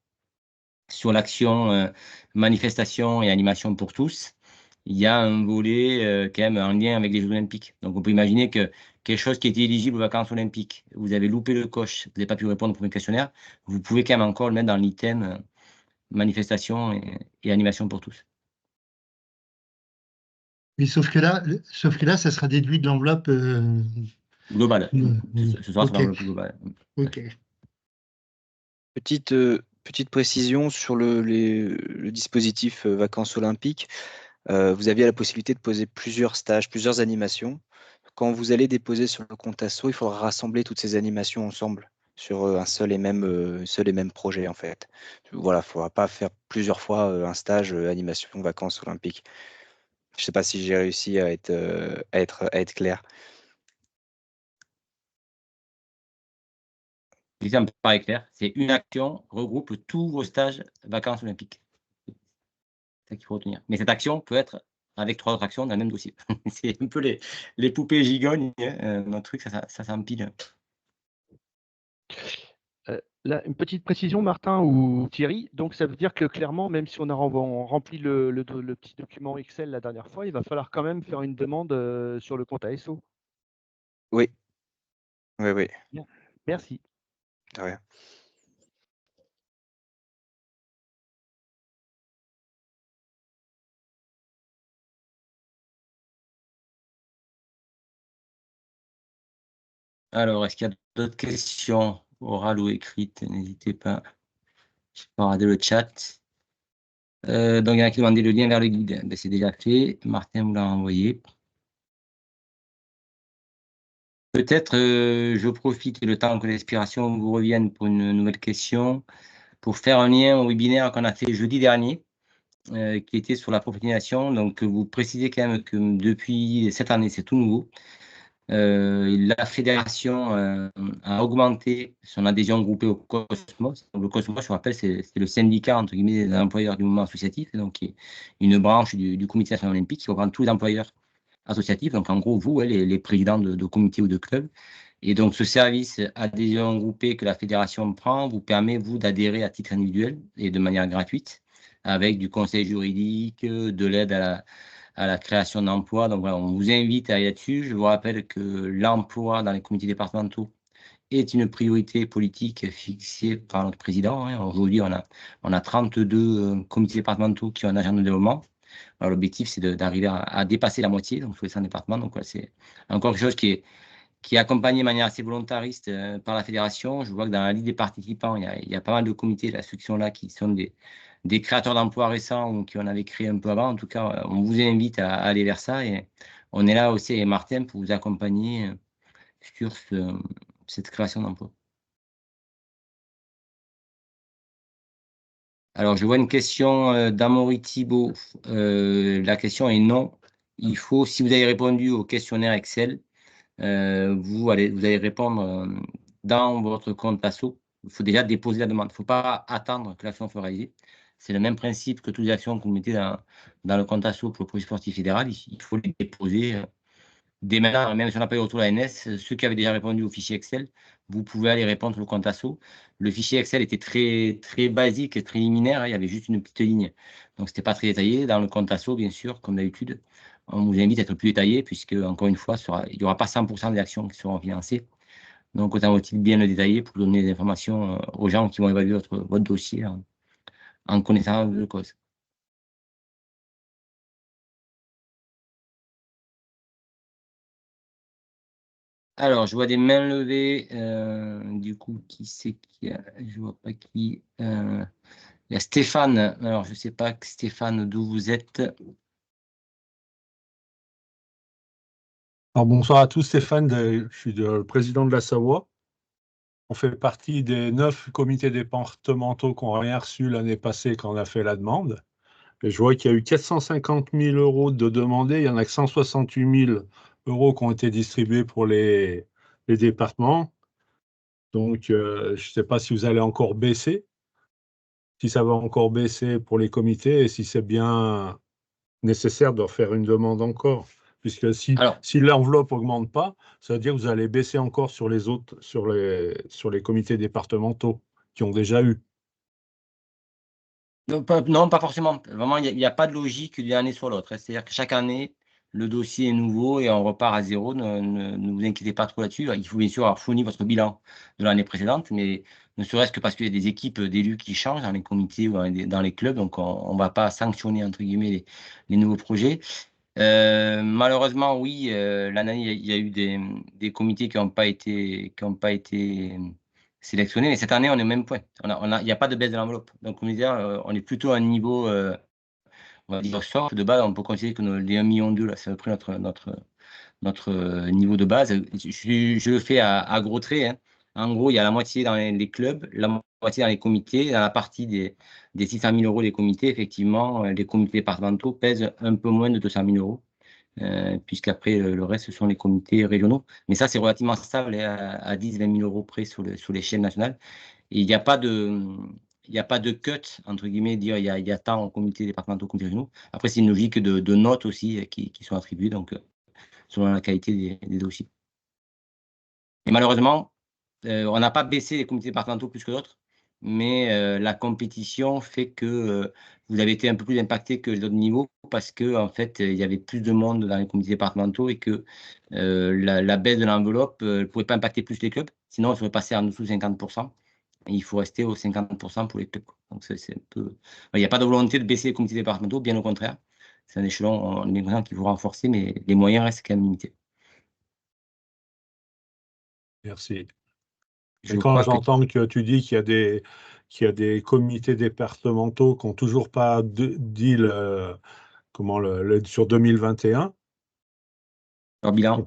Sur l'action manifestation et animation pour tous, il y a un volet quand même en lien avec les Jeux olympiques. Donc on peut imaginer que quelque chose qui était éligible aux vacances olympiques, vous avez loupé le coche, vous n'avez pas pu répondre au premier questionnaire, vous pouvez quand même encore le mettre dans l'item manifestation et animation pour tous. Mais sauf que là, ça sera déduit de l'enveloppe. Global. Ce soir, c'est Ok. l'enveloppe globale. Ok. Petite précision sur le dispositif vacances olympiques. Vous aviez la possibilité de poser plusieurs stages, plusieurs animations. Quand vous allez déposer sur le compte asso, il faudra rassembler toutes ces animations ensemble sur un seul et même projet en fait. Voilà, il ne faudra pas faire plusieurs fois un stage animation vacances olympiques. Je ne sais pas si j'ai réussi à être clair. Ça me paraît clair. C'est une action regroupe tous vos stages vacances olympiques. C'est ça qu'il faut retenir. Mais cette action peut être avec 3 autres actions dans le même dossier. C'est un peu les poupées gigognes, notre truc, ça s'empile. Là, une petite précision, Martin ou Thierry. Donc, ça veut dire que clairement, même si on a rempli le petit document Excel la dernière fois, il va falloir quand même faire une demande sur le compte ASO. Oui, oui. Bien. Merci. De rien. Alors, est-ce qu'il y a d'autres questions orales ou écrites? N'hésitez pas à regarder le chat. Donc, il y en a qui demandaient le lien vers le guide. Ben, c'est déjà fait. Martin vous l'a envoyé. Peut-être, je profite le temps que l'expiration vous revienne pour une nouvelle question, pour faire un lien au webinaire qu'on a fait jeudi dernier, qui était sur la propagation. Donc, vous précisez quand même que depuis cette année, c'est tout nouveau. La fédération a augmenté son adhésion groupée au Cosmos. Donc, le Cosmos, je vous rappelle, c'est le syndicat entre guillemets des employeurs du mouvement associatif, et donc qui est une branche du Comité national olympique qui reprend tous les employeurs associatifs. Donc, en gros, vous, les présidents de comités ou de clubs. Et donc, ce service adhésion groupée que la fédération prend vous permet, vous, d'adhérer à titre individuel et de manière gratuite, avec du conseil juridique, de l'aide à la création d'emplois. Donc, voilà, on vous invite à aller là-dessus. Je vous rappelle que l'emploi dans les comités départementaux est une priorité politique fixée par notre président. Aujourd'hui, on a 32 comités départementaux qui ont un agenda de développement. L'objectif, c'est d'arriver à dépasser la moitié, donc sur les 100 départements. Donc, c'est encore quelque chose qui est accompagné de manière assez volontariste par la fédération. Je vois que dans la liste des participants, il y a pas mal de comités là, ceux qui sont là, qui sont des créateurs d'emplois récents ou qui en avaient créé un peu avant. En tout cas, on vous invite à aller vers ça. Et on est là aussi avec Martin pour vous accompagner sur cette création d'emplois. Alors, je vois une question d'Amaury Thibault. La question est non. Il faut, si vous avez répondu au questionnaire Excel, vous allez répondre dans votre compte asso. Il faut déjà déposer la demande. Il ne faut pas attendre que l'action soit réalisée. C'est le même principe que toutes les actions que vous mettez dans le compte asso pour le projet sportif fédéral. Il faut les déposer dès maintenant, même si on n'a pas eu retour à l'ANS. Ceux qui avaient déjà répondu au fichier Excel, vous pouvez aller répondre sur le compte asso. Le fichier Excel était très, très basique, très liminaire. Il y avait juste une petite ligne. Donc, ce n'était pas très détaillé. Dans le compte asso, bien sûr, comme d'habitude, on vous invite à être plus détaillé, puisque, encore une fois, il n'y aura pas 100% des actions qui seront financées. Donc, autant vaut-il bien le détailler pour donner des informations aux gens qui vont évaluer votre dossier en connaissance de cause. Alors, je vois des mains levées. Du coup, qui c'est qui a... Je vois pas qui. Il y a Stéphane. Alors, je ne sais pas, Stéphane, d'où vous êtes. Alors, bonsoir à tous, Stéphane, je suis le président de la Savoie. On fait partie des 9 comités départementaux qui n'ont rien reçu l'année passée quand on a fait la demande. Et je vois qu'il y a eu 450 000 € de demandés, il y en a que 168 000 € qui ont été distribués pour les départements. Donc, je ne sais pas si vous allez encore baisser, si ça va encore baisser pour les comités et si c'est bien nécessaire de refaire une demande encore. Puisque si l'enveloppe n'augmente pas, ça veut dire que vous allez baisser encore sur les autres, sur les comités départementaux qui ont déjà eu. Non, pas forcément. Vraiment, il n'y a pas de logique d'une année sur l'autre. C'est-à-dire que chaque année, le dossier est nouveau et on repart à zéro. Ne vous inquiétez pas trop là-dessus. Il faut bien sûr avoir fourni votre bilan de l'année précédente, mais ne serait-ce que parce qu'il y a des équipes d'élus qui changent dans les comités ou dans les clubs. Donc, on ne va pas sanctionner, entre guillemets, les nouveaux projets. Malheureusement, oui, l'année, il y a eu des comités qui n'ont pas été sélectionnés, mais cette année, on est au même point. Il n'y a pas de baisse de l'enveloppe. Donc, on est plutôt à un niveau, on va dire, soft de base. On peut considérer que les 1,2 million, là, c'est à peu près notre niveau de base. Je le fais à gros traits. Hein. En gros, il y a la moitié dans les clubs, la moitié dans les comités. Dans la partie des 600 000 € des comités, effectivement, les comités départementaux pèsent un peu moins de 200 000 €, puisqu'après, le reste, ce sont les comités régionaux. Mais ça, c'est relativement stable à 10-20 000 € près sur l'échelle nationale. Et il n'y a pas de cut, entre guillemets, dire il y a tant en comités départementaux, comités régionaux. Après, c'est une logique de notes aussi qui sont attribuées. Donc, selon la qualité des dossiers. Et malheureusement, on n'a pas baissé les comités départementaux plus que d'autres, mais la compétition fait que vous avez été un peu plus impacté que les autres niveaux parce que en fait, il y avait plus de monde dans les comités départementaux et que la baisse de l'enveloppe ne pouvait pas impacter plus les clubs. Sinon, on serait passé en dessous de 50%. Et il faut rester aux 50% pour les clubs. Donc, c'est un peu... Il n'y a pas de volonté de baisser les comités départementaux, bien au contraire. C'est un échelon, on est bien conscient qu'il faut renforcer, mais les moyens restent quand même limités. Merci. Et quand j'entends que tu dis qu'il y a des comités départementaux qui n'ont toujours pas dit sur 2021, leur bilan.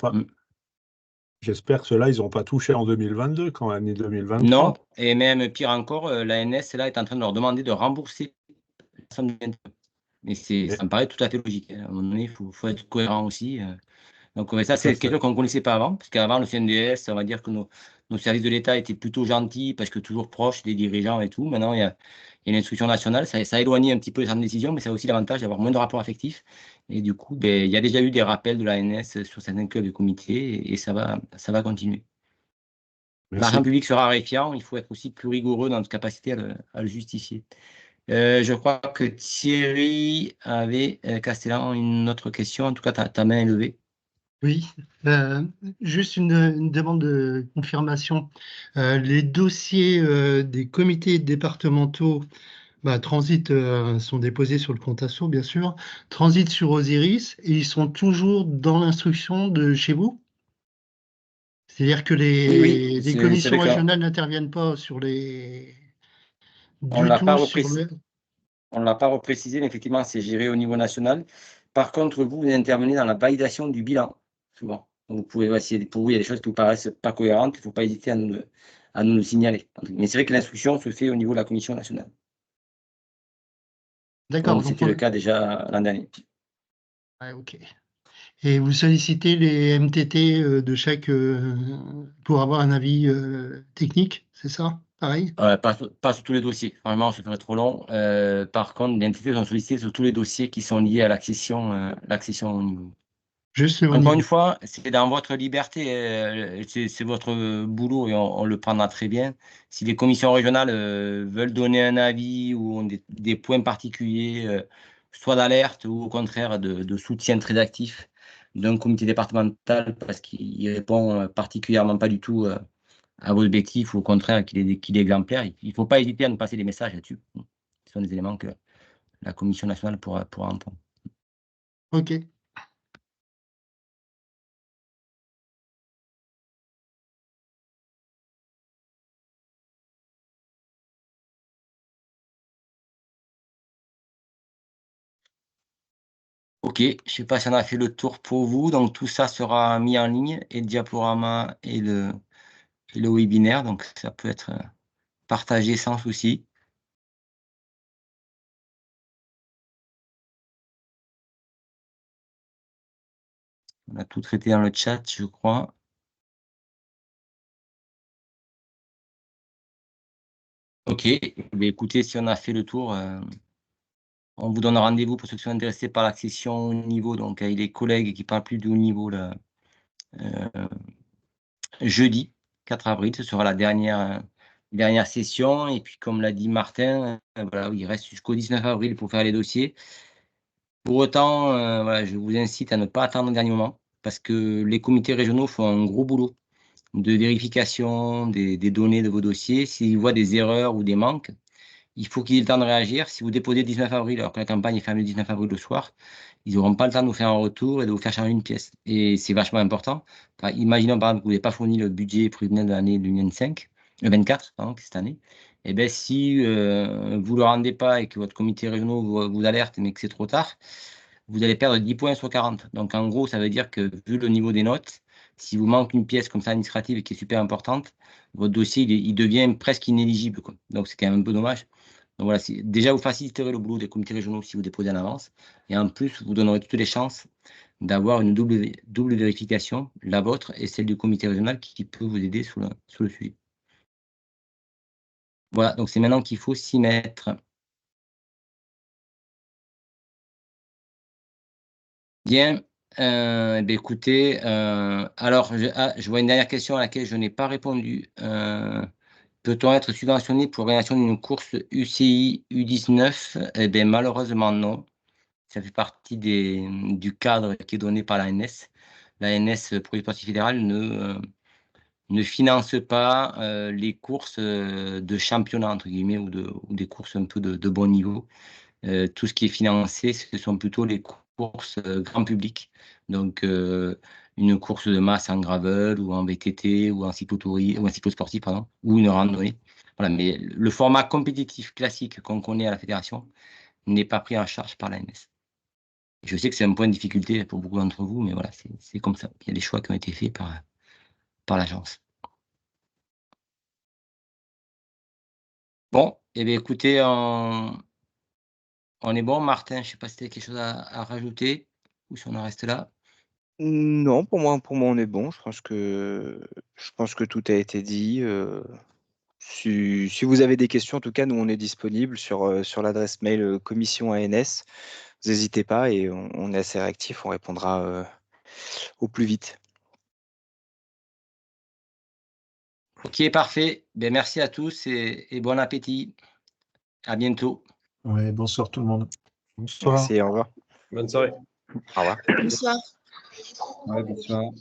J'espère que ceux-là, ils n'ont pas touché en 2022 quand l'année 2023. Non, et même pire encore, l'ANS là, est en train de leur demander de rembourser la somme de 22. Mais ça me paraît tout à fait logique. À un moment donné, il faut être cohérent aussi. Donc, ça, c'est quelque chose qu'on ne connaissait pas avant, parce qu'avant, le CNDS, on va dire que nos services de l'État étaient plutôt gentils, parce que toujours proches des dirigeants et tout. Maintenant, il y a une instruction nationale, ça éloigne un petit peu les centres de décision, mais ça a aussi l'avantage d'avoir moins de rapports affectifs. Et du coup, il y a déjà eu des rappels de l'ANS sur certains clubs de comités, et ça va continuer. L'argent public sera raréfiant, il faut être aussi plus rigoureux dans notre capacité à le justifier. Je crois que Thierry avait, Castellan, une autre question. En tout cas, ta main est levée. Oui, juste une demande de confirmation. Les dossiers des comités départementaux sont déposés sur le compte asso, bien sûr, transitent sur Osiris et ils sont toujours dans l'instruction de chez vous? C'est-à-dire que Oui, les c'est le commissions cas. régionales n'interviennent pas sur On du l'a pas tout sur reprécisé. le. On ne l'a pas reprécisé, mais effectivement, c'est géré au niveau national. Par contre, vous intervenez dans la validation du bilan, souvent. Donc, vous pouvez essayer, pour vous, il y a des choses qui vous paraissent pas cohérentes, il ne faut pas hésiter à nous le signaler. Mais c'est vrai que l'instruction se fait au niveau de la commission nationale. D'accord, Comme c'était le cas déjà l'an dernier. Ouais, ok. Et vous sollicitez les MTT de chaque pour avoir un avis technique, c'est ça? Pareil? Pas sur tous les dossiers. Vraiment, ça ferait trop long. Par contre, les entités sont sollicitées sur tous les dossiers qui sont liés à l'accession au niveau. Juste au Encore niveau. une fois, c'est dans votre liberté, c'est votre boulot et on le prendra très bien. Si les commissions régionales veulent donner un avis ou ont des points particuliers, soit d'alerte ou au contraire de soutien très actif d'un comité départemental parce qu'il répond particulièrement pas du tout à vos objectifs ou au contraire qu'il est exemplaire, il ne faut pas hésiter à nous passer des messages là-dessus. Ce sont des éléments que la commission nationale pourra entendre. Ok. Ok, je ne sais pas si on a fait le tour pour vous. Donc, tout ça sera mis en ligne, et le diaporama et le webinaire. Donc, ça peut être partagé sans souci. On a tout traité dans le chat, je crois. Ok, mais écoutez, si on a fait le tour, on vous donne rendez-vous pour ceux qui sont intéressés par l'accession au niveau. Donc, avec les collègues qui parlent plus de haut niveau, là, jeudi 4 avril, ce sera la dernière session. Et puis, comme l'a dit Martin, voilà, il reste jusqu'au 19 avril pour faire les dossiers. Pour autant, voilà, je vous incite à ne pas attendre le dernier moment parce que les comités régionaux font un gros boulot de vérification des données de vos dossiers. S'ils voient des erreurs ou des manques, il faut qu'ils aient le temps de réagir. Si vous déposez le 19 avril alors que la campagne est fermée le 19 avril le soir, ils n'auront pas le temps de vous faire un retour et de vous faire changer une pièce. Et c'est vachement important. Enfin, imaginons par exemple que vous n'avez pas fourni le budget prévisionnel de l'année 2025, 24, pardon, cette année. Et bien, si vous ne le rendez pas et que votre comité régional vous alerte, mais que c'est trop tard, vous allez perdre 10 points sur 40. Donc, en gros, ça veut dire que vu le niveau des notes, si vous manque une pièce comme ça administrative et qui est super importante, votre dossier, il devient presque inéligible, quoi. Donc, c'est quand même un peu dommage. Donc, voilà, déjà, vous faciliterez le boulot des comités régionaux si vous déposez en avance. Et en plus, vous donnerez toutes les chances d'avoir une double vérification, la vôtre et celle du comité régional qui peut vous aider sur le sujet. Voilà, donc c'est maintenant qu'il faut s'y mettre. Bien, écoutez, alors je vois une dernière question à laquelle je n'ai pas répondu. Peut-on être subventionné pour l'organisation d'une course UCI U19? Eh bien, malheureusement, non. Ça fait partie du cadre qui est donné par l'ANS. L'ANS, pour les sportifs fédérales, ne finance pas les courses de championnat, entre guillemets, ou des courses un peu de bon niveau. Tout ce qui est financé, ce sont plutôt les courses grand public. Donc, une course de masse en gravel ou en VTT ou en cyclotourisme ou en cyclosportif, pardon, ou une randonnée. Voilà, mais le format compétitif classique qu'on connaît à la fédération n'est pas pris en charge par l'ANS. Je sais que c'est un point de difficulté pour beaucoup d'entre vous, mais voilà, c'est comme ça. Il y a des choix qui ont été faits par l'agence. Bon, eh bien, écoutez, on est bon, Martin. Je ne sais pas si tu as quelque chose à rajouter ou si on en reste là. Non, pour moi, on est bon. Je pense que tout a été dit. Si vous avez des questions, en tout cas, nous, on est disponible sur l'adresse mail commission ANS. Vous n'hésitez pas et on est assez réactif. On répondra au plus vite. Ok, parfait. Ben, merci à tous et bon appétit. À bientôt. Ouais, bonsoir tout le monde. Bonsoir. Merci, au revoir. Bonne soirée. Au revoir. Bonsoir. Ouais, bonsoir.